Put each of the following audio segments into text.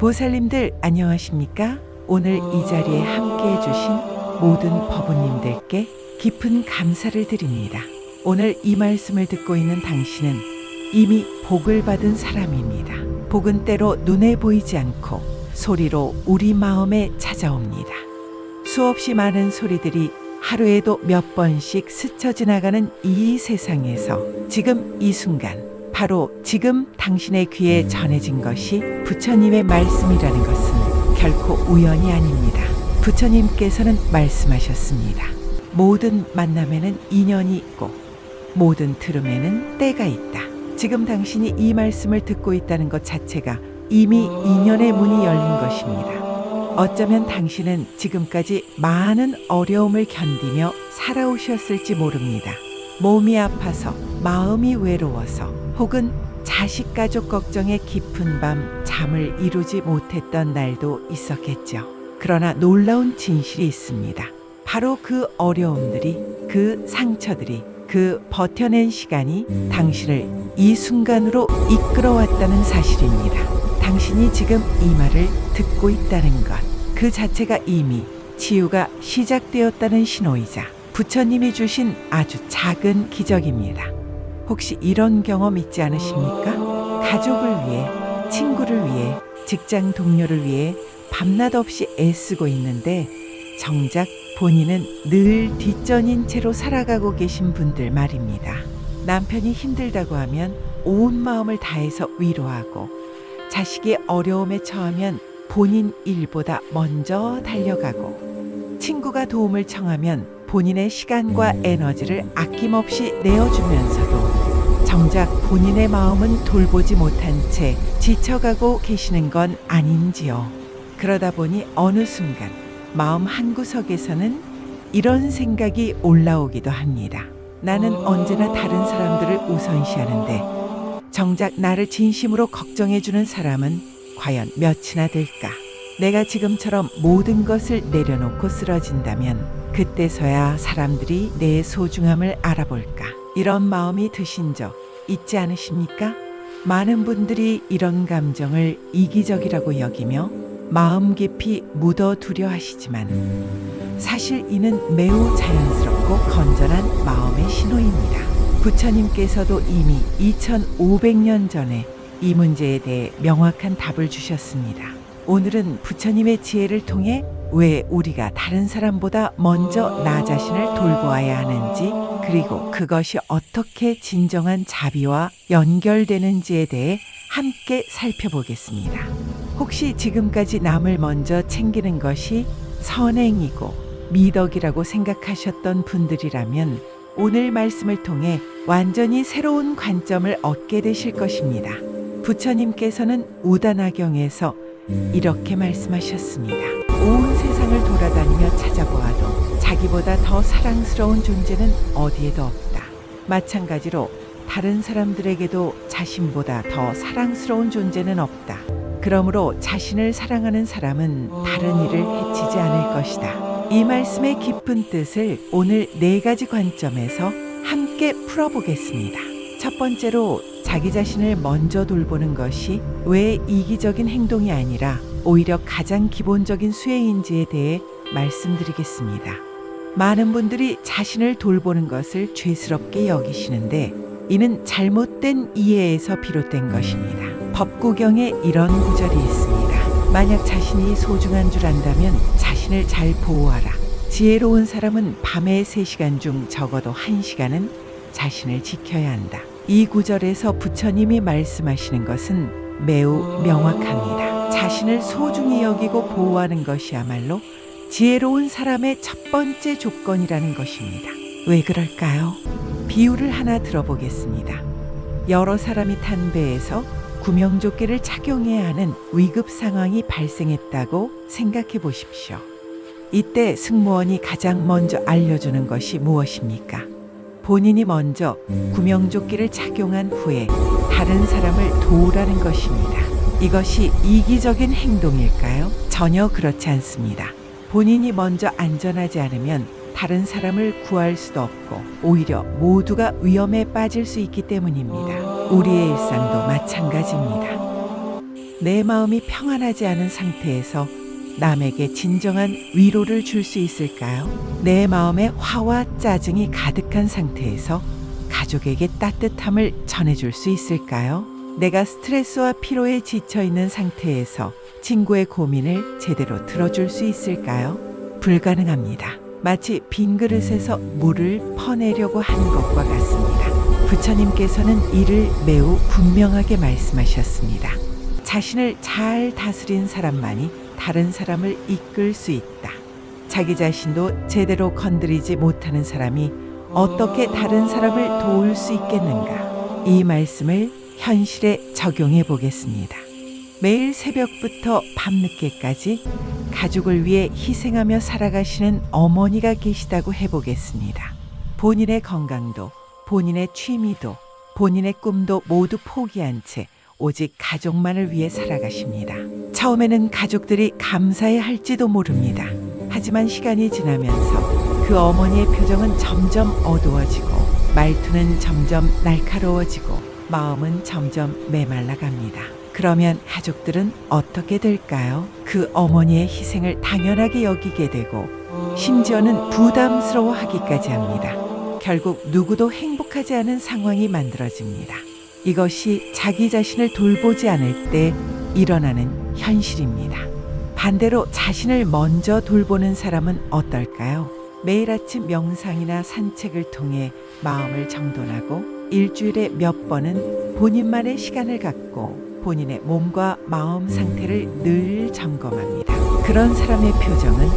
보살님들 안녕하십니까? 오늘 이 자리에 함께 해주신 모든 법우님들께 깊은 감사를 드립니다. 오늘 이 말씀을 듣고 있는 당신은 이미 복을 받은 사람입니다. 복은 때로 눈에 보이지 않고 소리로 우리 마음에 찾아옵니다. 수없이 많은 소리들이 하루에도 몇 번씩 스쳐 지나가는 이 세상에서 지금 이 순간 바로 지금 당신의 귀에 전해진 것이 부처님의 말씀이라는 것은 결코 우연이 아닙니다. 부처님께서는 말씀하셨습니다. 모든 만남에는 인연이 있고 모든 들음에는 때가 있다. 지금 당신이 이 말씀을 듣고 있다는 것 자체가 이미 인연의 문이 열린 것입니다. 어쩌면 당신은 지금까지 많은 어려움을 견디며 살아오셨을지 모릅니다. 몸이 아파서, 마음이 외로워서, 혹은 자식 가족 걱정에 깊은 밤 잠을 이루지 못했던 날도 있었겠죠. 그러나 놀라운 진실이 있습니다. 바로 그 어려움들이, 그 상처들이, 그 버텨낸 시간이 당신을 이 순간으로 이끌어왔다는 사실입니다. 당신이 지금 이 말을 듣고 있다는 것, 그 자체가 이미 치유가 시작되었다는 신호이자 부처님이 주신 아주 작은 기적입니다. 혹시 이런 경험 있지 않으십니까? 가족을 위해, 친구를 위해, 직장 동료를 위해 밤낮 없이 애쓰고 있는데 정작 본인은 늘 뒷전인 채로 살아가고 계신 분들 말입니다. 남편이 힘들다고 하면 온 마음을 다해서 위로하고, 자식이 어려움에 처하면 본인 일보다 먼저 달려가고, 친구가 도움을 청하면 본인의 시간과 에너지를 아낌없이 내어주면서도 정작 본인의 마음은 돌보지 못한 채 지쳐가고 계시는 건 아닌지요. 그러다 보니 어느 순간 마음 한구석에서는 이런 생각이 올라오기도 합니다. 나는 언제나 다른 사람들을 우선시하는데 정작 나를 진심으로 걱정해주는 사람은 과연 몇이나 될까? 내가 지금처럼 모든 것을 내려놓고 쓰러진다면 그때서야 사람들이 내 소중함을 알아볼까? 이런 마음이 드신 적 있지 않으십니까? 많은 분들이 이런 감정을 이기적이라고 여기며 마음 깊이 묻어두려 하시지만 사실 이는 매우 자연스럽고 건전한 마음의 신호입니다. 부처님께서도 이미 2500년 전에 이 문제에 대해 명확한 답을 주셨습니다. 오늘은 부처님의 지혜를 통해 왜 우리가 다른 사람보다 먼저 나 자신을 돌보아야 하는지, 그리고 그것이 어떻게 진정한 자비와 연결되는지에 대해 함께 살펴보겠습니다. 혹시 지금까지 남을 먼저 챙기는 것이 선행이고 미덕이라고 생각하셨던 분들이라면 오늘 말씀을 통해 완전히 새로운 관점을 얻게 되실 것입니다. 부처님께서는 우다나경에서 이렇게 말씀하셨습니다. 온 세상을 돌아다니며 찾아보아도 자기보다 더 사랑스러운 존재는 어디에도 없다. 마찬가지로 다른 사람들에게도 자신보다 더 사랑스러운 존재는 없다. 그러므로 자신을 사랑하는 사람은 다른 이를 해치지 않을 것이다. 이 말씀의 깊은 뜻을 오늘 4가지 관점에서 함께 풀어보겠습니다. 첫 번째로 자기 자신을 먼저 돌보는 것이 왜 이기적인 행동이 아니라 오히려 가장 기본적인 수행인지에 대해 말씀드리겠습니다. 많은 분들이 자신을 돌보는 것을 죄스럽게 여기시는데 이는 잘못된 이해에서 비롯된 것입니다. 법구경에 이런 구절이 있습니다. 만약 자신이 소중한 줄 안다면 자신을 잘 보호하라. 지혜로운 사람은 밤의 3시간 중 적어도 1시간은 자신을 지켜야 한다. 이 구절에서 부처님이 말씀하시는 것은 매우 명확합니다. 자신을 소중히 여기고 보호하는 것이야말로 지혜로운 사람의 첫 번째 조건이라는 것입니다. 왜 그럴까요? 비유를 하나 들어보겠습니다. 여러 사람이 탄 배에서 구명조끼를 착용해야 하는 위급 상황이 발생했다고 생각해 보십시오. 이때 승무원이 가장 먼저 알려주는 것이 무엇입니까? 본인이 먼저 구명조끼를 착용한 후에 다른 사람을 도우라는 것입니다. 이것이 이기적인 행동일까요? 전혀 그렇지 않습니다. 본인이 먼저 안전하지 않으면 다른 사람을 구할 수도 없고 오히려 모두가 위험에 빠질 수 있기 때문입니다. 우리의 일상도 마찬가지입니다. 내 마음이 평안하지 않은 상태에서 남에게 진정한 위로를 줄 수 있을까요? 내 마음에 화와 짜증이 가득한 상태에서 가족에게 따뜻함을 전해줄 수 있을까요? 내가 스트레스와 피로에 지쳐 있는 상태에서 친구의 고민을 제대로 들어줄 수 있을까요? 불가능합니다. 마치 빈 그릇에서 물을 퍼내려고 하는 것과 같습니다. 부처님께서는 이를 매우 분명하게 말씀하셨습니다. 자신을 잘 다스린 사람만이 다른 사람을 이끌 수 있다. 자기 자신도 제대로 건드리지 못하는 사람이 어떻게 다른 사람을 도울 수 있겠는가? 이 말씀을 현실에 적용해 보겠습니다. 매일 새벽부터 밤늦게까지 가족을 위해 희생하며 살아가시는 어머니가 계시다고 해보겠습니다. 본인의 건강도, 본인의 취미도, 본인의 꿈도 모두 포기한 채 오직 가족만을 위해 살아가십니다. 처음에는 가족들이 감사해 할지도 모릅니다. 하지만 시간이 지나면서 그 어머니의 표정은 점점 어두워지고 말투는 점점 날카로워지고 마음은 점점 메말라 갑니다. 그러면 가족들은 어떻게 될까요? 그 어머니의 희생을 당연하게 여기게 되고 심지어는 부담스러워하기까지 합니다. 결국 누구도 행복하지 않은 상황이 만들어집니다. 이것이 자기 자신을 돌보지 않을 때 일어나는 현실입니다. 반대로 자신을 먼저 돌보는 사람은 어떨까요? 매일 아침 명상이나 산책을 통해 마음을 정돈하고 일주일에 몇 번은 본인만의 시간을 갖고 본인의 몸과 마음 상태를 늘 점검합니다. 그런 사람의 표정은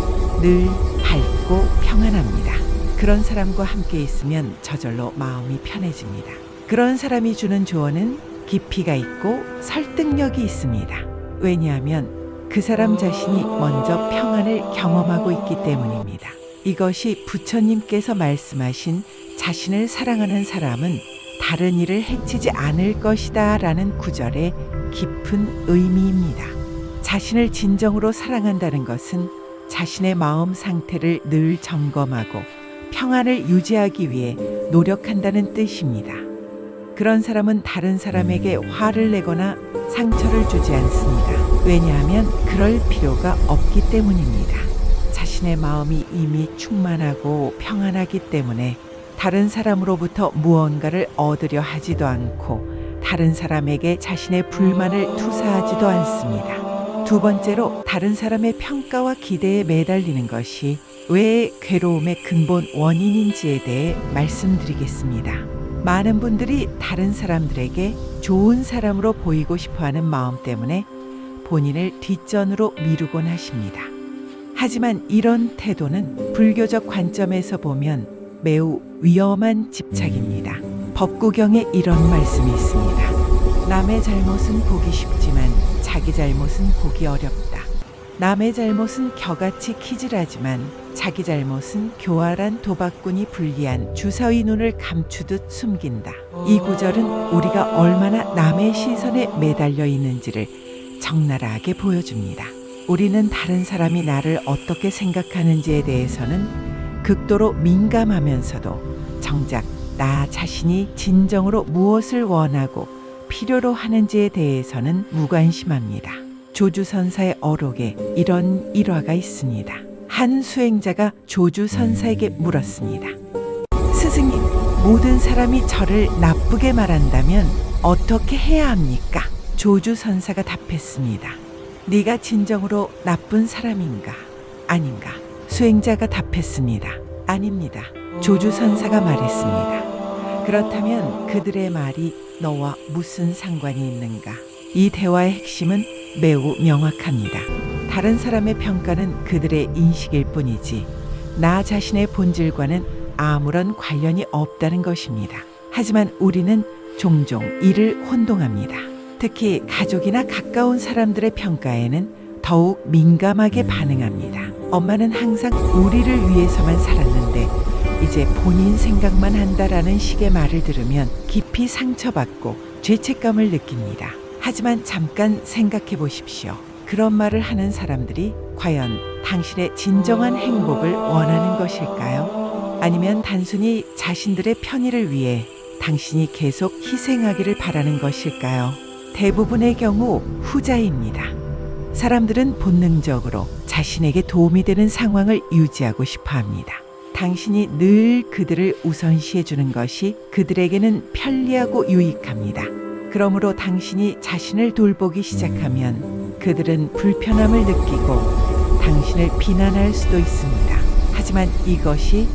늘 밝고 평안합니다. 그런 사람과 함께 있으면 저절로 마음이 편해집니다. 그런 사람이 주는 조언은 깊이가 있고 설득력이 있습니다. 왜냐하면 그 사람 자신이 먼저 평안을 경험하고 있기 때문입니다. 이것이 부처님께서 말씀하신 자신을 사랑하는 사람은 다른 이를 해치지 않을 것이다 라는 구절의 깊은 의미입니다. 자신을 진정으로 사랑한다는 것은 자신의 마음 상태를 늘 점검하고 평안을 유지하기 위해 노력한다는 뜻입니다. 그런 사람은 다른 사람에게 화를 내거나 상처를 주지 않습니다. 왜냐하면 그럴 필요가 없기 때문입니다. 자신의 마음이 이미 충만하고 평안하기 때문에 다른 사람으로부터 무언가를 얻으려 하지도 않고 다른 사람에게 자신의 불만을 투사하지도 않습니다. 두 번째로 다른 사람의 평가와 기대에 매달리는 것이 왜 괴로움의 근본 원인인지에 대해 말씀드리겠습니다. 많은 분들이 다른 사람들에게 좋은 사람으로 보이고 싶어하는 마음 때문에 본인을 뒷전으로 미루곤 하십니다. 하지만 이런 태도는 불교적 관점에서 보면 매우 위험한 집착입니다. 법구경에 이런 말씀이 있습니다. 남의 잘못은 보기 쉽지만 자기 잘못은 보기 어렵다. 남의 잘못은 겨같이 키질하지만 자기 잘못은 교활한 도박꾼이 불리한 주사위 눈을 감추듯 숨긴다. 이 구절은 우리가 얼마나 남의 시선에 매달려 있는지를 적나라하게 보여줍니다. 우리는 다른 사람이 나를 어떻게 생각하는지에 대해서는 극도로 민감하면서도 정작 나 자신이 진정으로 무엇을 원하고 필요로 하는지에 대해서는 무관심합니다. 조주선사의 어록에 이런 일화가 있습니다. 한 수행자가 조주선사에게 물었습니다. 스승님, 모든 사람이 저를 나쁘게 말한다면 어떻게 해야 합니까? 조주선사가 답했습니다. 네가 진정으로 나쁜 사람인가? 아닌가? 수행자가 답했습니다. 아닙니다. 조주선사가 말했습니다. 그렇다면 그들의 말이 너와 무슨 상관이 있는가? 이 대화의 핵심은 매우 명확합니다. 다른 사람의 평가는 그들의 인식일 뿐이지 나 자신의 본질과는 아무런 관련이 없다는 것입니다. 하지만 우리는 종종 이를 혼동합니다. 특히 가족이나 가까운 사람들의 평가에는 더욱 민감하게 반응합니다. 엄마는 항상 우리를 위해서만 살았는데 이제 본인 생각만 한다라는 식의 말을 들으면 깊이 상처받고 죄책감을 느낍니다. 하지만 잠깐 생각해 보십시오. 그런 말을 하는 사람들이 과연 당신의 진정한 행복을 원하는 것일까요? 아니면 단순히 자신들의 편의를 위해 당신이 계속 희생하기를 바라는 것일까요? 대부분의 경우 후자입니다. 사람들은 본능적으로 자신에게 도움이 되는 상황을 유지하고 싶어 합니다. 당신이 늘 그들을 우선시해 주는 것이 그들에게는 편리하고 유익합니다. 그러므로 당신이 자신을 돌보기 시작하면 그들은 불편함을 느끼고 당신을 비난할 수도 있습니다. 하지만 이것이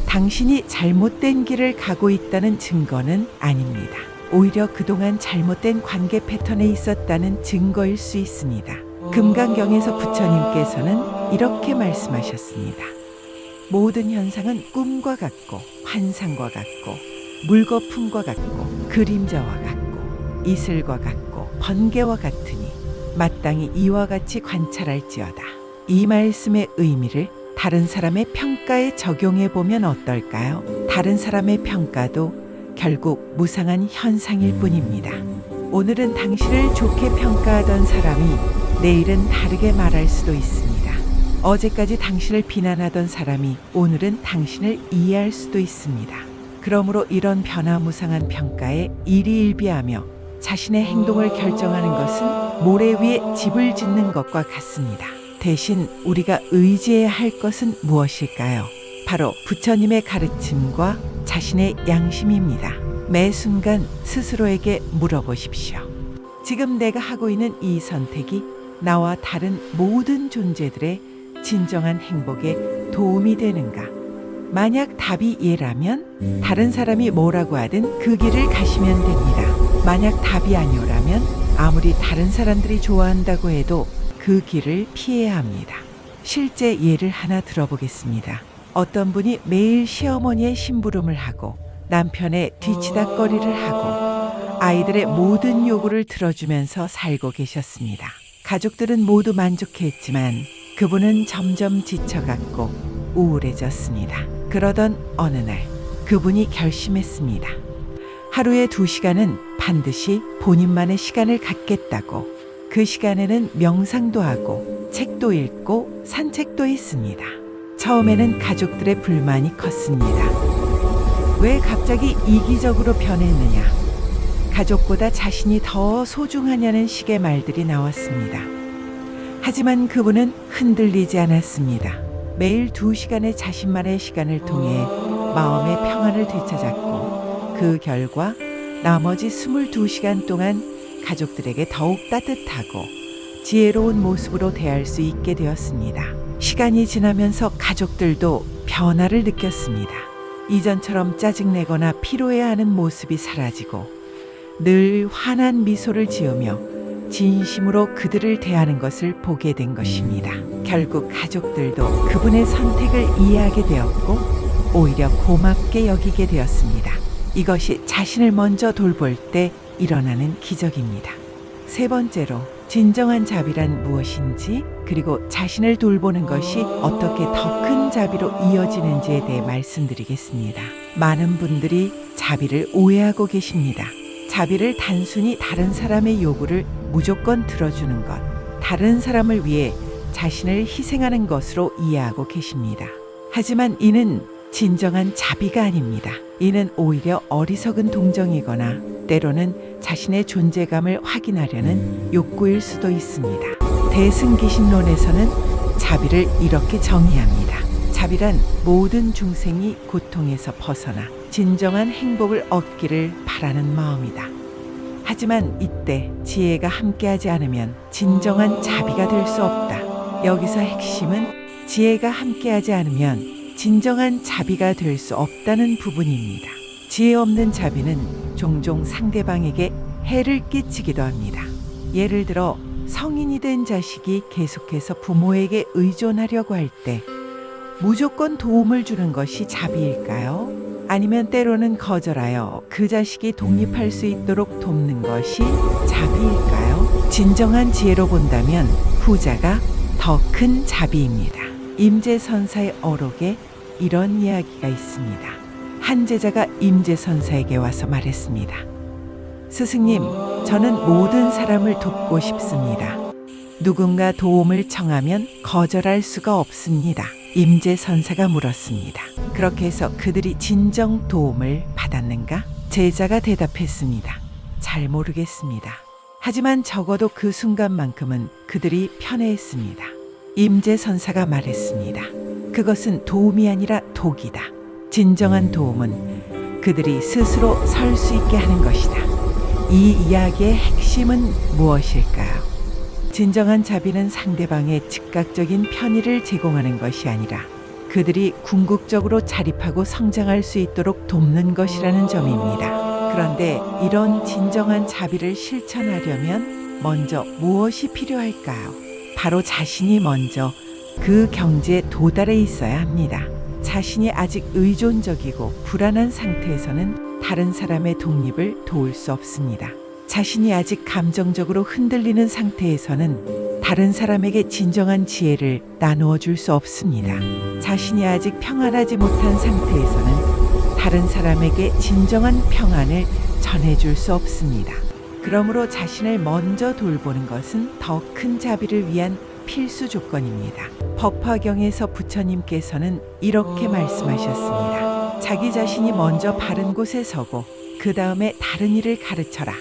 당신이 잘못된 길을 가고 있다는 증거는 아닙니다. 오히려 그동안 잘못된 관계 패턴에 있었다는 증거일 수 있습니다. 금강경에서 부처님께서는 이렇게 말씀하셨습니다. 모든 현상은 꿈과 같고 환상과 같고 물거품과 같고 그림자와 같고 이슬과 같고 번개와 같으니 마땅히 이와 같이 관찰할지어다. 이 말씀의 의미를 다른 사람의 평가에 적용해 보면 어떨까요? 다른 사람의 평가도 결국 무상한 현상일 뿐입니다. 오늘은 당신을 좋게 평가하던 사람이 내일은 다르게 말할 수도 있습니다. 어제까지 당신을 비난하던 사람이 오늘은 당신을 이해할 수도 있습니다. 그러므로 이런 변화무상한 평가에 일희일비하며 자신의 행동을 결정하는 것은 모래 위에 집을 짓는 것과 같습니다. 대신 우리가 의지해야 할 것은 무엇일까요? 바로 부처님의 가르침과 자신의 양심입니다. 매 순간 스스로에게 물어보십시오. 지금 내가 하고 있는 이 선택이 나와 다른 모든 존재들의 진정한 행복에 도움이 되는가? 만약 답이 예라면 다른 사람이 뭐라고 하든 그 길을 가시면 됩니다. 만약 답이 아니오라면 아무리 다른 사람들이 좋아한다고 해도 그 길을 피해야 합니다. 실제 예를 하나 들어보겠습니다. 어떤 분이 매일 시어머니의 심부름을 하고 남편의 뒤치다꺼리를 하고 아이들의 모든 요구를 들어주면서 살고 계셨습니다. 가족들은 모두 만족했지만 그분은 점점 지쳐갔고 우울해졌습니다. 그러던 어느 날 그분이 결심했습니다. 하루에 2시간은 반드시 본인만의 시간을 갖겠다고. 그 시간에는 명상도 하고 책도 읽고 산책도 했습니다. 처음에는 가족들의 불만이 컸습니다. 왜 갑자기 이기적으로 변했느냐? 가족보다 자신이 더 소중하냐는 식의 말들이 나왔습니다. 하지만 그분은 흔들리지 않았습니다. 매일 2시간의 자신만의 시간을 통해 마음의 평안을 되찾았고 그 결과 나머지 22시간 동안 가족들에게 더욱 따뜻하고 지혜로운 모습으로 대할 수 있게 되었습니다. 시간이 지나면서 가족들도 변화를 느꼈습니다. 이전처럼 짜증내거나 피로해하는 모습이 사라지고 늘 환한 미소를 지으며 진심으로 그들을 대하는 것을 보게 된 것입니다. 결국 가족들도 그분의 선택을 이해하게 되었고 오히려 고맙게 여기게 되었습니다. 이것이 자신을 먼저 돌볼 때 일어나는 기적입니다. 세 번째로 진정한 자비란 무엇인지 그리고 자신을 돌보는 것이 어떻게 더 큰 자비로 이어지는지에 대해 말씀드리겠습니다. 많은 분들이 자비를 오해하고 계십니다. 자비를 단순히 다른 사람의 요구를 무조건 들어주는 것, 다른 사람을 위해 자신을 희생하는 것으로 이해하고 계십니다. 하지만 이는 진정한 자비가 아닙니다. 이는 오히려 어리석은 동정이거나 때로는 자신의 존재감을 확인하려는 욕구일 수도 있습니다. 대승기신론에서는 자비를 이렇게 정의합니다. 자비란 모든 중생이 고통에서 벗어나 진정한 행복을 얻기를 바라는 마음이다. 하지만 이때 지혜가 함께하지 않으면 진정한 자비가 될 수 없다. 여기서 핵심은 지혜가 함께하지 않으면 진정한 자비가 될 수 없다는 부분입니다. 지혜 없는 자비는 종종 상대방에게 해를 끼치기도 합니다. 예를 들어 성인이 된 자식이 계속해서 부모에게 의존하려고 할 때 무조건 도움을 주는 것이 자비일까요? 아니면 때로는 거절하여 그 자식이 독립할 수 있도록 돕는 것이 자비일까요? 진정한 지혜로 본다면 후자가 더 큰 자비입니다. 임재선사의 어록에 이런 이야기가 있습니다. 한 제자가 임재선사에게 와서 말했습니다. 스승님, 저는 모든 사람을 돕고 싶습니다. 누군가 도움을 청하면 거절할 수가 없습니다. 임재선사가 물었습니다. 그렇게 해서 그들이 진정 도움을 받았는가? 제자가 대답했습니다. 잘 모르겠습니다. 하지만 적어도 그 순간만큼은 그들이 편해했습니다. 임재선사가 말했습니다. 그것은 도움이 아니라 독이다. 진정한 도움은 그들이 스스로 설 수 있게 하는 것이다. 이 이야기의 핵심은 무엇일까요? 진정한 자비는 상대방의 즉각적인 편의를 제공하는 것이 아니라 그들이 궁극적으로 자립하고 성장할 수 있도록 돕는 것이라는 점입니다. 그런데 이런 진정한 자비를 실천하려면 먼저 무엇이 필요할까요? 바로 자신이 먼저 그 경지에 도달해 있어야 합니다. 자신이 아직 의존적이고 불안한 상태에서는 다른 사람의 독립을 도울 수 없습니다. 자신이 아직 감정적으로 흔들리는 상태에서는 다른 사람에게 진정한 지혜를 나누어 줄 수 없습니다. 자신이 아직 평안하지 못한 상태에서는 다른 사람에게 진정한 평안을 전해줄 수 없습니다. 그러므로 자신을 먼저 돌보는 것은 더 큰 자비를 위한 필수 조건입니다. 법화경에서 부처님께서는 이렇게 말씀하셨습니다. 자기 자신이 먼저 바른 곳에 서고 그 다음에 다른 이를 가르쳐라.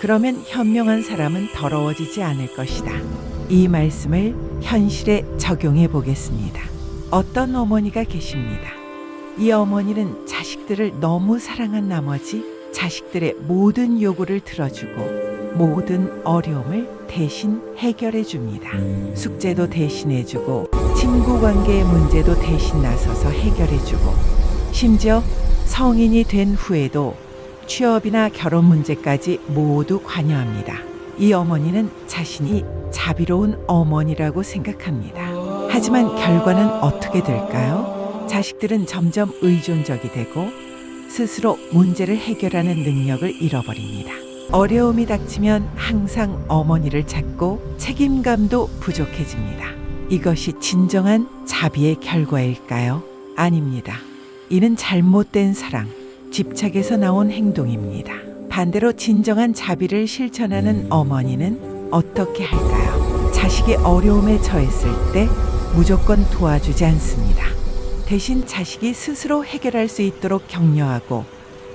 그러면 현명한 사람은 더러워지지 않을 것이다. 이 말씀을 현실에 적용해 보겠습니다. 어떤 어머니가 계십니다. 이 어머니는 자식들을 너무 사랑한 나머지 자식들의 모든 요구를 들어주고 모든 어려움을 대신 해결해 줍니다. 숙제도 대신해 주고 친구 관계의 문제도 대신 나서서 해결해 주고 심지어 성인이 된 후에도 취업이나 결혼 문제까지 모두 관여합니다. 이 어머니는 자신이 자비로운 어머니라고 생각합니다. 하지만 결과는 어떻게 될까요? 자식들은 점점 의존적이 되고 스스로 문제를 해결하는 능력을 잃어버립니다. 어려움이 닥치면 항상 어머니를 찾고 책임감도 부족해집니다. 이것이 진정한 자비의 결과일까요? 아닙니다. 이는 잘못된 사랑, 집착에서 나온 행동입니다. 반대로 진정한 자비를 실천하는 어머니는 어떻게 할까요? 자식이 어려움에 처했을 때 무조건 도와주지 않습니다. 대신 자식이 스스로 해결할 수 있도록 격려하고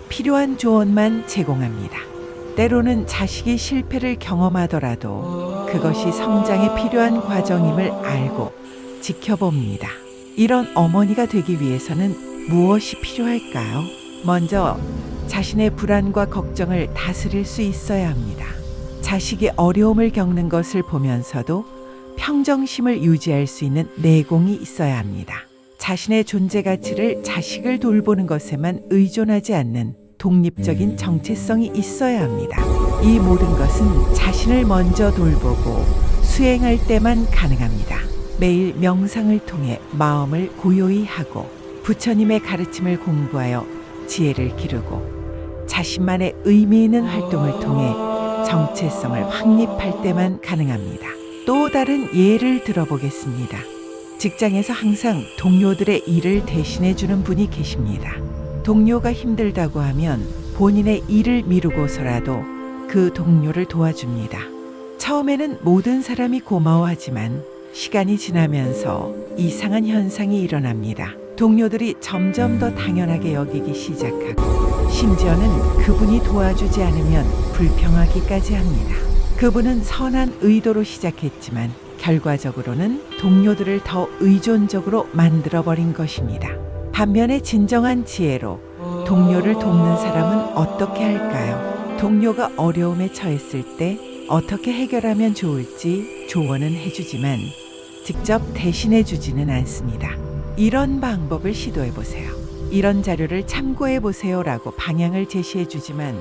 필요한 조언만 제공합니다. 때로는 자식이 실패를 경험하더라도 그것이 성장에 필요한 과정임을 알고 지켜봅니다. 이런 어머니가 되기 위해서는 무엇이 필요할까요? 먼저 자신의 불안과 걱정을 다스릴 수 있어야 합니다. 자식이 어려움을 겪는 것을 보면서도 평정심을 유지할 수 있는 내공이 있어야 합니다. 자신의 존재 가치를 자식을 돌보는 것에만 의존하지 않는 독립적인 정체성이 있어야 합니다. 이 모든 것은 자신을 먼저 돌보고 수행할 때만 가능합니다. 매일 명상을 통해 마음을 고요히 하고 부처님의 가르침을 공부하여 지혜를 기르고 자신만의 의미 있는 활동을 통해 정체성을 확립할 때만 가능합니다. 또 다른 예를 들어보겠습니다. 직장에서 항상 동료들의 일을 대신해 주는 분이 계십니다. 동료가 힘들다고 하면 본인의 일을 미루고서라도 그 동료를 도와줍니다. 처음에는 모든 사람이 고마워하지만 시간이 지나면서 이상한 현상이 일어납니다. 동료들이 점점 더 당연하게 여기기 시작하고 심지어는 그분이 도와주지 않으면 불평하기까지 합니다. 그분은 선한 의도로 시작했지만 결과적으로는 동료들을 더 의존적으로 만들어버린 것입니다. 반면에 진정한 지혜로 동료를 돕는 사람은 어떻게 할까요? 동료가 어려움에 처했을 때 어떻게 해결하면 좋을지 조언은 해주지만 직접 대신해 주지는 않습니다. 이런 방법을 시도해 보세요. 이런 자료를 참고해 보세요 라고 방향을 제시해 주지만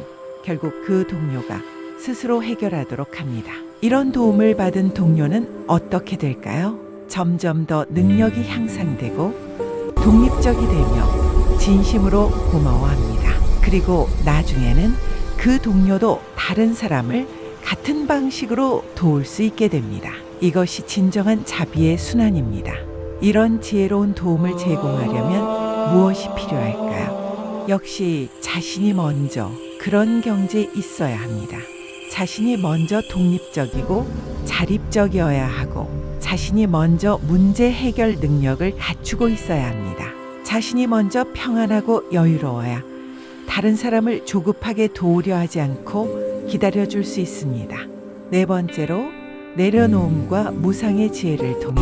결국 그 동료가 스스로 해결하도록 합니다. 이런 도움을 받은 동료는 어떻게 될까요? 점점 더 능력이 향상되고 독립적이 되며 진심으로 고마워합니다. 그리고 나중에는 그 동료도 다른 사람을 같은 방식으로 도울 수 있게 됩니다. 이것이 진정한 자비의 순환입니다. 이런 지혜로운 도움을 제공하려면 무엇이 필요할까요? 역시 자신이 먼저 그런 경지에 있어야 합니다. 자신이 먼저 독립적이고 자립적이어야 하고 자신이 먼저 문제 해결 능력을 갖추고 있어야 합니다. 자신이 먼저 평안하고 여유로워야 다른 사람을 조급하게 도우려 하지 않고 기다려줄 수 있습니다. 네 번째로 내려놓음과 무상의 지혜를 통해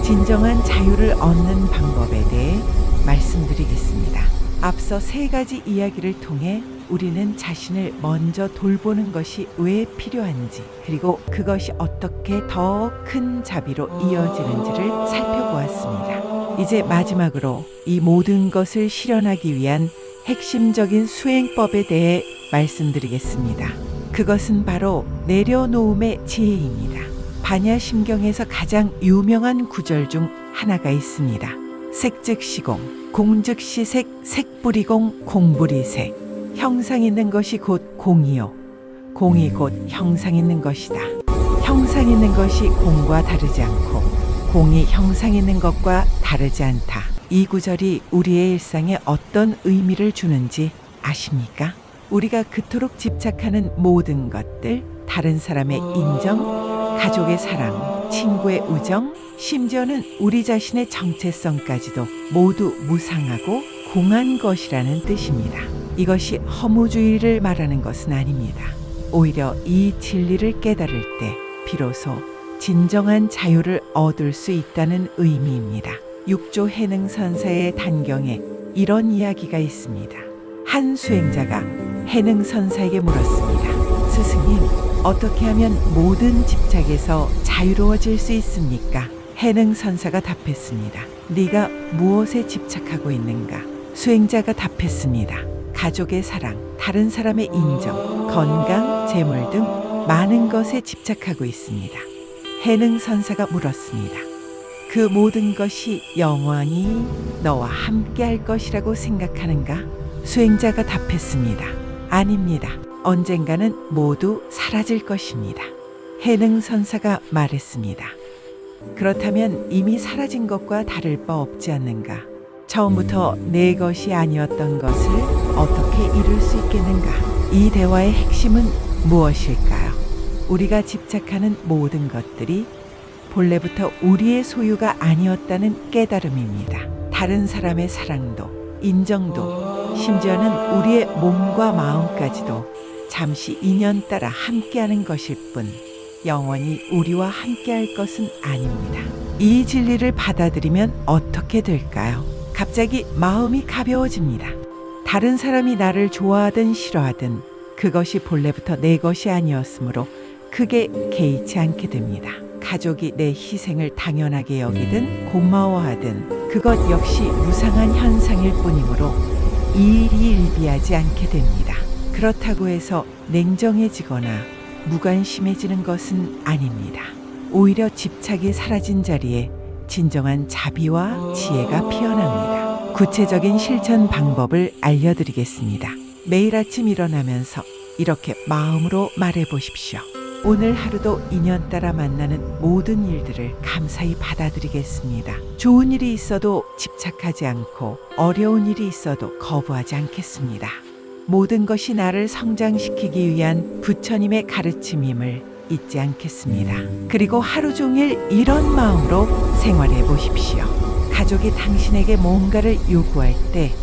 진정한 자유를 얻는 방법에 대해 말씀드리겠습니다. 앞서 세 가지 이야기를 통해 우리는 자신을 먼저 돌보는 것이 왜 필요한지, 그리고 그것이 어떻게 더 큰 자비로 이어지는지를 살펴보았습니다. 이제 마지막으로 이 모든 것을 실현하기 위한 핵심적인 수행법에 대해 말씀드리겠습니다. 그것은 바로 내려놓음의 지혜입니다. 반야심경에서 가장 유명한 구절 중 하나가 있습니다. 색즉시공, 공즉시색, 색불이공, 공불이색. 형상 있는 것이 곧 공이요, 공이 곧 형상 있는 것이다. 형상 있는 것이 공과 다르지 않고 공이 형상 있는 것과 다르지 않다. 이 구절이 우리의 일상에 어떤 의미를 주는지 아십니까? 우리가 그토록 집착하는 모든 것들, 다른 사람의 인정, 가족의 사랑, 친구의 우정, 심지어는 우리 자신의 정체성까지도 모두 무상하고 공한 것이라는 뜻입니다. 이것이 허무주의를 말하는 것은 아닙니다. 오히려 이 진리를 깨달을 때 비로소 진정한 자유를 얻을 수 있다는 의미입니다. 육조 해능선사의 단경에 이런 이야기가 있습니다. 한 수행자가 해능선사에게 물었습니다. 스승님, 어떻게 하면 모든 집착에서 자유로워질 수 있습니까? 해능선사가 답했습니다. 네가 무엇에 집착하고 있는가? 수행자가 답했습니다. 가족의 사랑, 다른 사람의 인정, 건강, 재물 등 많은 것에 집착하고 있습니다. 해능선사가 물었습니다. 그 모든 것이 영원히 너와 함께 할 것이라고 생각하는가? 수행자가 답했습니다. 아닙니다. 언젠가는 모두 사라질 것입니다. 해능선사가 말했습니다. 그렇다면 이미 사라진 것과 다를 바 없지 않는가? 처음부터 내 것이 아니었던 것을 어떻게 이룰 수 있겠는가? 이 대화의 핵심은 무엇일까요? 우리가 집착하는 모든 것들이 본래부터 우리의 소유가 아니었다는 깨달음입니다. 다른 사람의 사랑도, 인정도, 심지어는 우리의 몸과 마음까지도 잠시 인연 따라 함께하는 것일 뿐 영원히 우리와 함께할 것은 아닙니다. 이 진리를 받아들이면 어떻게 될까요? 갑자기 마음이 가벼워집니다. 다른 사람이 나를 좋아하든 싫어하든 그것이 본래부터 내 것이 아니었으므로 크게 개의치 않게 됩니다. 가족이 내 희생을 당연하게 여기든 고마워하든 그것 역시 무상한 현상일 뿐이므로 일희일비하지 않게 됩니다. 그렇다고 해서 냉정해지거나 무관심해지는 것은 아닙니다. 오히려 집착이 사라진 자리에 진정한 자비와 지혜가 피어납니다. 구체적인 실천 방법을 알려드리겠습니다. 매일 아침 일어나면서 이렇게 마음으로 말해보십시오. 오늘 하루도 인연 따라 만나는 모든 일들을 감사히 받아들이겠습니다. 좋은 일이 있어도 집착하지 않고 어려운 일이 있어도 거부하지 않겠습니다. 모든 것이 나를 성장시키기 위한 부처님의 가르침임을 잊지 않겠습니다. 그리고 하루 종일 이런 마음으로 생활해 보십시오. 가족이 당신에게 뭔가를 요구할 때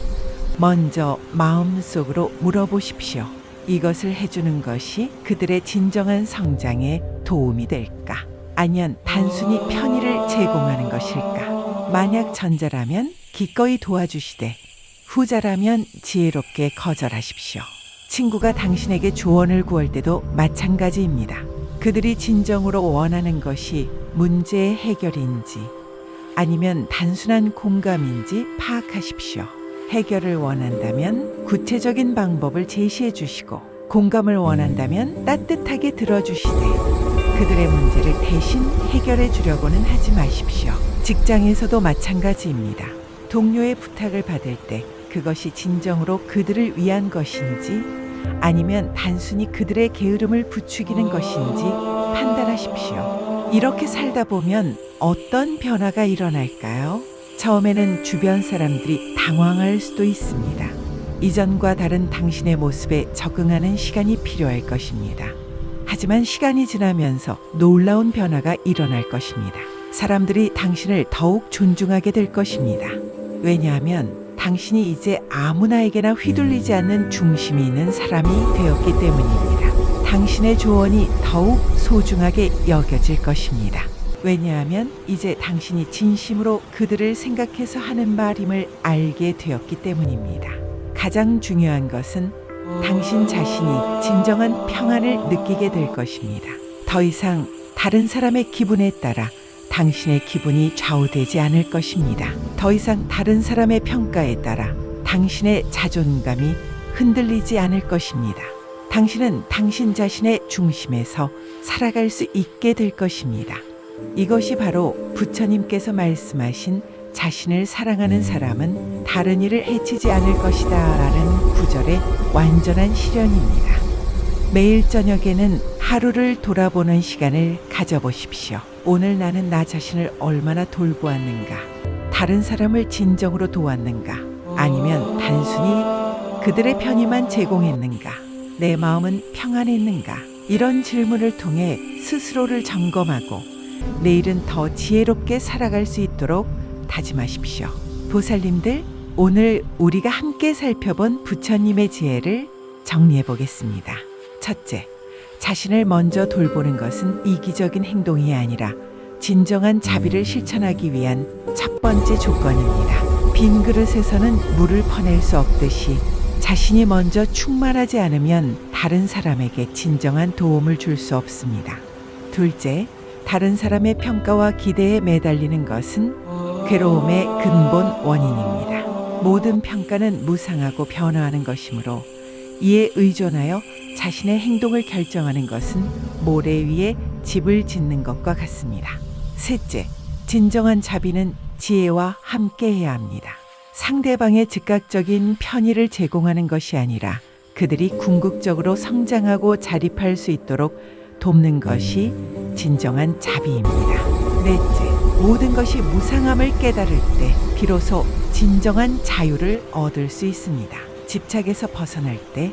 먼저 마음속으로 물어보십시오. 이것을 해주는 것이 그들의 진정한 성장에 도움이 될까? 아니면 단순히 편의를 제공하는 것일까? 만약 전자라면 기꺼이 도와주시되 후자라면 지혜롭게 거절하십시오. 친구가 당신에게 조언을 구할 때도 마찬가지입니다. 그들이 진정으로 원하는 것이 문제의 해결인지 아니면 단순한 공감인지 파악하십시오. 해결을 원한다면 구체적인 방법을 제시해 주시고 공감을 원한다면 따뜻하게 들어주시되 그들의 문제를 대신 해결해 주려고는 하지 마십시오. 직장에서도 마찬가지입니다. 동료의 부탁을 받을 때 그것이 진정으로 그들을 위한 것인지 아니면 단순히 그들의 게으름을 부추기는 것인지 판단하십시오. 이렇게 살다 보면 어떤 변화가 일어날까요? 처음에는 주변 사람들이 당황할 수도 있습니다. 이전과 다른 당신의 모습에 적응하는 시간이 필요할 것입니다. 하지만 시간이 지나면서 놀라운 변화가 일어날 것입니다. 사람들이 당신을 더욱 존중하게 될 것입니다. 왜냐하면 당신이 이제 아무나에게나 휘둘리지 않는 중심이 있는 사람이 되었기 때문입니다. 당신의 조언이 더욱 소중하게 여겨질 것입니다. 왜냐하면 이제 당신이 진심으로 그들을 생각해서 하는 말임을 알게 되었기 때문입니다. 가장 중요한 것은 당신 자신이 진정한 평안을 느끼게 될 것입니다. 더 이상 다른 사람의 기분에 따라 당신의 기분이 좌우되지 않을 것입니다. 더 이상 다른 사람의 평가에 따라 당신의 자존감이 흔들리지 않을 것입니다. 당신은 당신 자신의 중심에서 살아갈 수 있게 될 것입니다. 이것이 바로 부처님께서 말씀하신 자신을 사랑하는 사람은 다른 이를 해치지 않을 것이다 라는 구절의 완전한 실현입니다. 매일 저녁에는 하루를 돌아보는 시간을 가져보십시오. 오늘 나는 나 자신을 얼마나 돌보았는가? 다른 사람을 진정으로 도왔는가? 아니면 단순히 그들의 편의만 제공했는가? 내 마음은 평안했는가? 이런 질문을 통해 스스로를 점검하고 내일은 더 지혜롭게 살아갈 수 있도록 다짐하십시오. 보살님들, 오늘 우리가 함께 살펴본 부처님의 지혜를 정리해 보겠습니다. 첫째, 자신을 먼저 돌보는 것은 이기적인 행동이 아니라 진정한 자비를 실천하기 위한 첫 번째 조건입니다. 빈 그릇에서는 물을 퍼낼 수 없듯이 자신이 먼저 충만하지 않으면 다른 사람에게 진정한 도움을 줄 수 없습니다. 둘째, 다른 사람의 평가와 기대에 매달리는 것은 괴로움의 근본 원인입니다. 모든 평가는 무상하고 변화하는 것이므로 이에 의존하여 자신의 행동을 결정하는 것은 모래 위에 집을 짓는 것과 같습니다. 셋째, 진정한 자비는 지혜와 함께해야 합니다. 상대방의 즉각적인 편의를 제공하는 것이 아니라 그들이 궁극적으로 성장하고 자립할 수 있도록 돕는 것이 진정한 자비입니다. 넷째, 모든 것이 무상함을 깨달을 때 비로소 진정한 자유를 얻을 수 있습니다. 집착에서 벗어날 때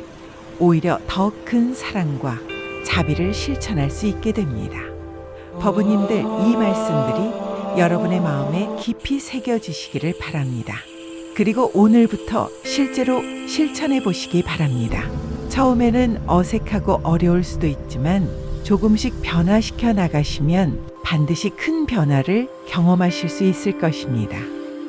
오히려 더 큰 사랑과 자비를 실천할 수 있게 됩니다. 법우님들, 이 말씀들이 여러분의 마음에 깊이 새겨지시기를 바랍니다. 그리고 오늘부터 실제로 실천해 보시기 바랍니다. 처음에는 어색하고 어려울 수도 있지만 조금씩 변화시켜 나가시면 반드시 큰 변화를 경험하실 수 있을 것입니다.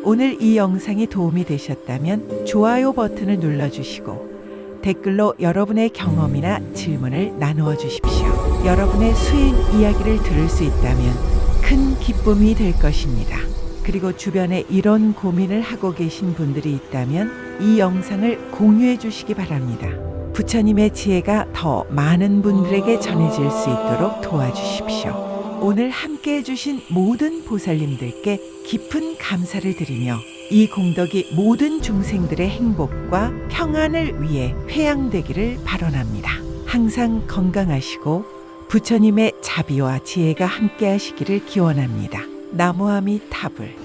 오늘 이 영상이 도움이 되셨다면 좋아요 버튼을 눌러주시고 댓글로 여러분의 경험이나 질문을 나누어 주십시오. 여러분의 수행 이야기를 들을 수 있다면 큰 기쁨이 될 것입니다. 그리고 주변에 이런 고민을 하고 계신 분들이 있다면 이 영상을 공유해 주시기 바랍니다. 부처님의 지혜가 더 많은 분들에게 전해질 수 있도록 도와주십시오. 오늘 함께 해주신 모든 보살님들께 깊은 감사를 드리며 이 공덕이 모든 중생들의 행복과 평안을 위해 회양되기를 발언합니다. 항상 건강하시고 부처님의 자비와 지혜가 함께 하시기를 기원합니다. 나무아미타불.